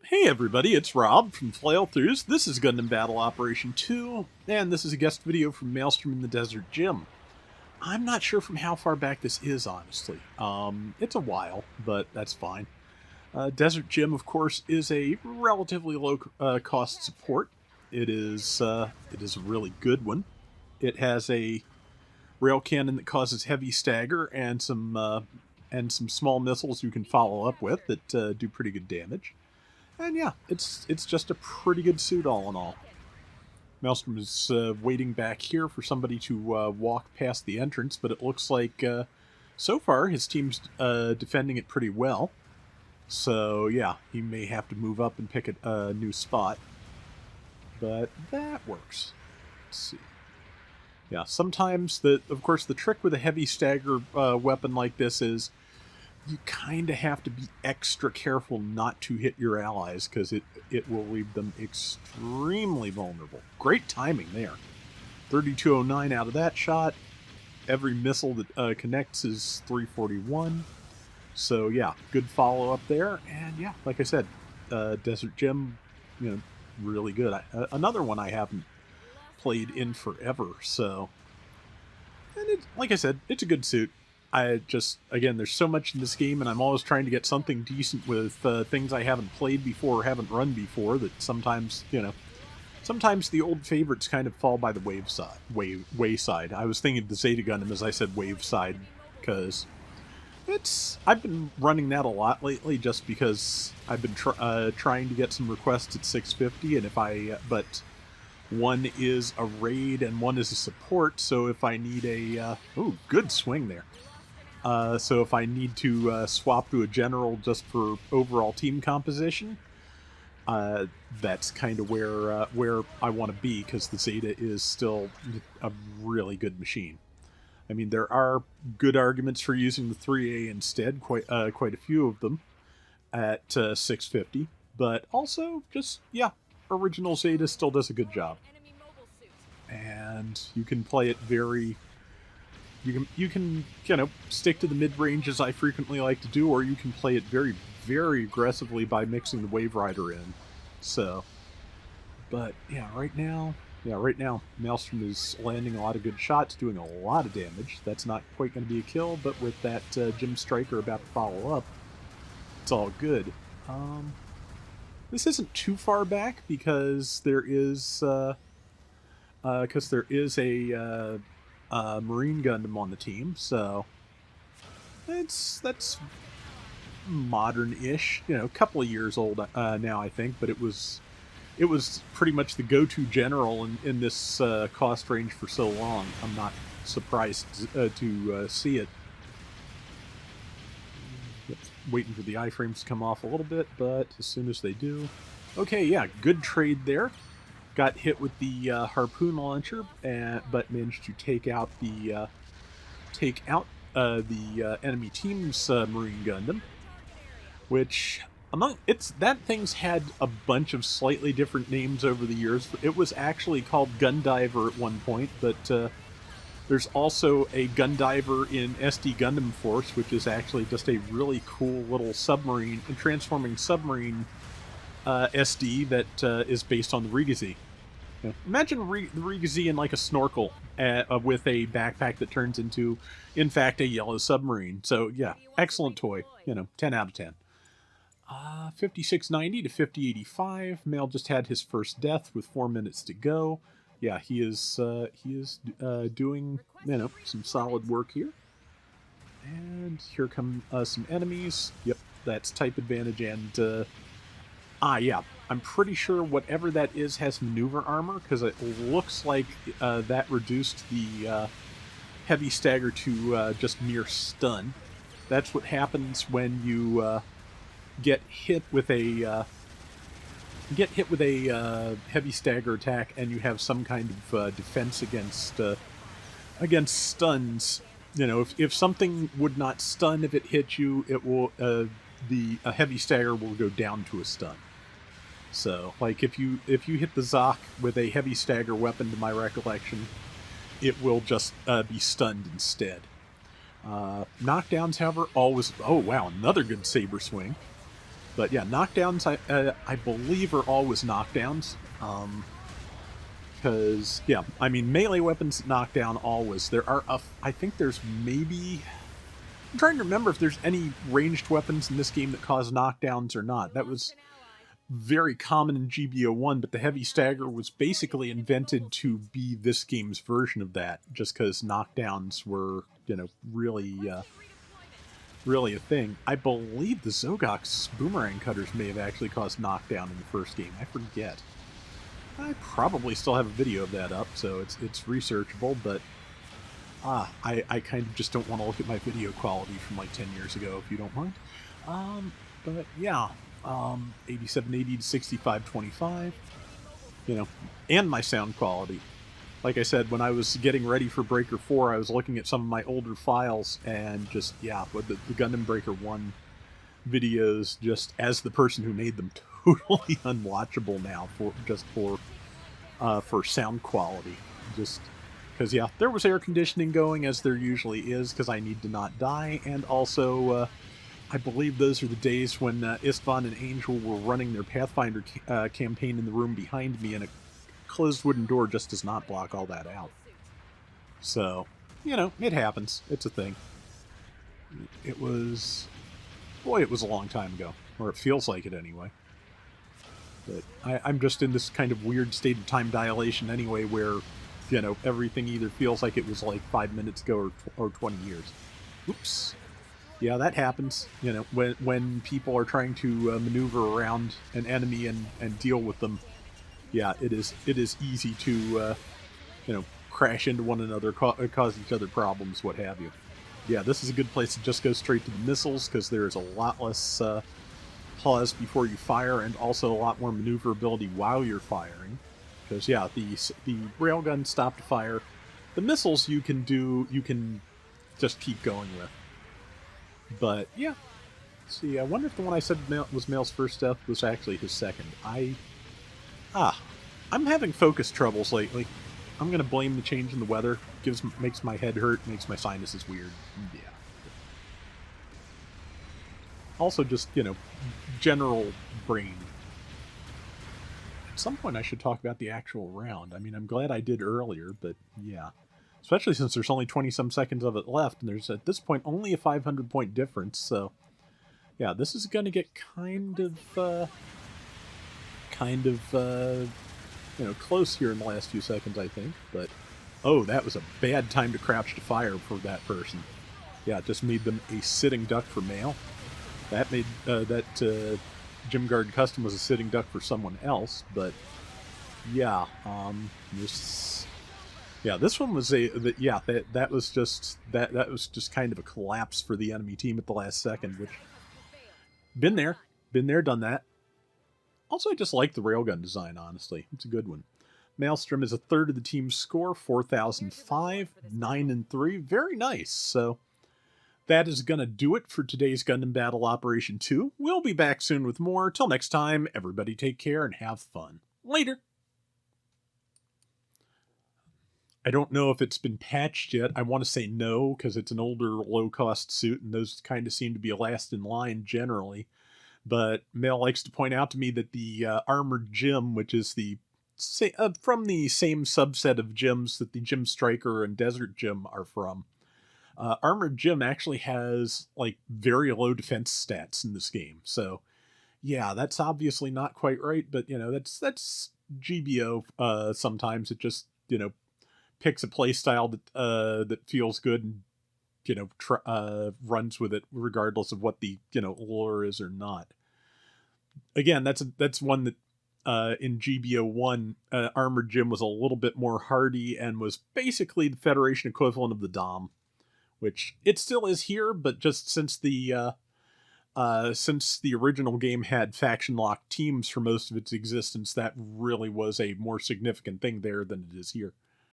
Hey everybody, it's Rob from Flailthroughs. This is Gundam Battle Operation 2, and this is a guest video from Maelstrom in the Desert Gym. I'm not sure from how far back this is, honestly. It's a while, but that's fine. Desert Gym, of course, is a relatively low cost support. It is a really good one. It has a rail cannon that causes heavy stagger and some small missiles you can follow up with that do pretty good damage. And yeah, it's just a pretty good suit all in all. Maelstrom is waiting back here for somebody to walk past the entrance, but it looks like so far his team's defending it pretty well. So yeah, he may have to move up and pick a new spot. But that works. Let's see. Yeah, sometimes, of course, the trick with a heavy stagger weapon like this is you kind of have to be extra careful not to hit your allies because it will leave them extremely vulnerable. Great timing there. 3209 out of that shot. Every missile that connects is 341. So yeah, good follow up there. And yeah, like I said, Desert Gym, really good. Another one I haven't played in forever. So, and like I said, it's a good suit. Again, there's so much in this game, and I'm always trying to get something decent with things I haven't played before or haven't run before, that sometimes the old favorites kind of fall by the wayside. I was thinking of the Zeta Gundam as I said wayside, because I've been running that a lot lately just because I've been trying to get some requests at 650, and but one is a raid and one is a support, so if I need ooh, good swing there. So if I need to swap to a general just for overall team composition, that's kind of where I want to be, because the Zeta is still a really good machine. I mean, there are good arguments for using the 3A instead, quite a few of them at 650, but also just, yeah, original Zeta still does a good job. And you can play it you can stick to the mid-range as I frequently like to do, or you can play it very, very aggressively by mixing the Wave Rider in. So, but yeah, right now, Maelstrom is landing a lot of good shots, doing a lot of damage. That's not quite going to be a kill, but with that Jim Striker about to follow up, it's all good. This isn't too far back because there is a Marine Gundam on the team, so that's modern-ish. A couple of years old now, I think, but it was pretty much the go-to general in this cost range for so long. I'm not surprised to see it. Waiting for the iframes to come off a little bit, but as soon as they do, okay, yeah, good trade there. Got hit with the harpoon launcher, but managed to take out the enemy team's Marine Gundam, which that thing's had a bunch of slightly different names over the years. It was actually called Gundiver at one point, but there's also a Gundiver in SD Gundam Force, which is actually just a really cool little submarine, transforming submarine SD that is based on the Rigazi. Imagine the Rigazi in like a snorkel with a backpack that turns into, in fact, a yellow submarine. So yeah, excellent toy. 10 out of 10. 5690 to 5085. Mail just had his first death with 4 minutes to go. Yeah, he is doing some solid work here. And here come some enemies. Yep, that's type advantage and yeah, I'm pretty sure whatever that is has maneuver armor, because it looks like that reduced the heavy stagger to just mere stun. That's what happens when you get hit with a heavy stagger attack and you have some kind of defense against stuns. If something would not stun if it hits you, it will a heavy stagger will go down to a stun. So, like, if you hit the Zoc with a heavy stagger weapon, to my recollection, it will just be stunned instead. Knockdowns, however, always... Oh, wow, another good saber swing. But yeah, knockdowns, I believe, are always knockdowns. Because, yeah, I mean, melee weapons knockdown always. There are, I think there's maybe... I'm trying to remember if there's any ranged weapons in this game that cause knockdowns or not. That was very common in GBO1, but the heavy stagger was basically invented to be this game's version of that, just because knockdowns were, you know, really a thing. I believe the Zogok's boomerang cutters may have actually caused knockdown in the first game. I forget. I probably still have a video of that up, so it's researchable, but I kind of just don't want to look at my video quality from like 10 years ago, if you don't mind. But yeah, 8780 to 6525, you know, and my sound quality. Like I said, when I was getting ready for Breaker 4, I was looking at some of my older files, and just, yeah, with the Gundam Breaker 1 videos, just as the person who made them, totally unwatchable now for sound quality. Just because, yeah, there was air conditioning going, as there usually is, because I need to not die, and also I believe those are the days when Istvan and Angel were running their Pathfinder campaign in the room behind me, and a closed wooden door just does not block all that out. So, you know, it happens. It's a thing. It was... Boy, it was a long time ago. Or it feels like it anyway. But I'm just in this kind of weird state of time dilation anyway, where, you know, everything either feels like it was like 5 minutes ago or 20 years. Oops. Yeah, that happens. You know, when people are trying to maneuver around an enemy and deal with them. Yeah, it is easy to, you know, crash into one another, cause each other problems, what have you. Yeah, this is a good place to just go straight to the missiles, because there is a lot less pause before you fire, and also a lot more maneuverability while you're firing. Because, yeah, the railgun stop to fire. The missiles you can just keep going with. But, yeah. See, I wonder if the one I said was Mail's first death was actually his second. I'm having focus troubles lately. I'm going to blame the change in the weather. Makes my head hurt, makes my sinuses weird. Yeah. Also just, you know, general brain. At some point I should talk about the actual round. I mean, I'm glad I did earlier, but yeah. Especially since there's only 20-some seconds of it left, and there's, at this point, only a 500-point difference, so... Yeah, this is going to get kind of, you know, close here in the last few seconds, I think. But, oh, that was a bad time to crouch to fire for that person. Yeah, it just made them a sitting duck for Mail. That made, Gym Guard Custom was a sitting duck for someone else, but, yeah, this one was that was just kind of a collapse for the enemy team at the last second, which... Been there, done that. Also, I just like the railgun design, honestly. It's a good one. Maelstrom is a third of the team's score, 4,005, 9-3. Very nice. So, that is going to do it for today's Gundam Battle Operation 2. We'll be back soon with more. Till next time, everybody take care and have fun. Later. I don't know if it's been patched yet. I want to say no, because it's an older, low-cost suit, and those kind of seem to be last in line generally. But Mel likes to point out to me that the Armored Gym, which is the from the same subset of gyms that the Gym Striker and Desert Gym are from, Armored Gym actually has like very low defense stats in this game. So, yeah, that's obviously not quite right, but you know, that's GBO. Sometimes it just, you know, picks a playstyle that feels good and, you know, runs with it regardless of what the, you know, lore is or not. Again, that's one that in GBO1, Armored Gym was a little bit more hardy and was basically the Federation equivalent of the Dom, which it still is here, but just since the original game had faction-locked teams for most of its existence, that really was a more significant thing there than it is here.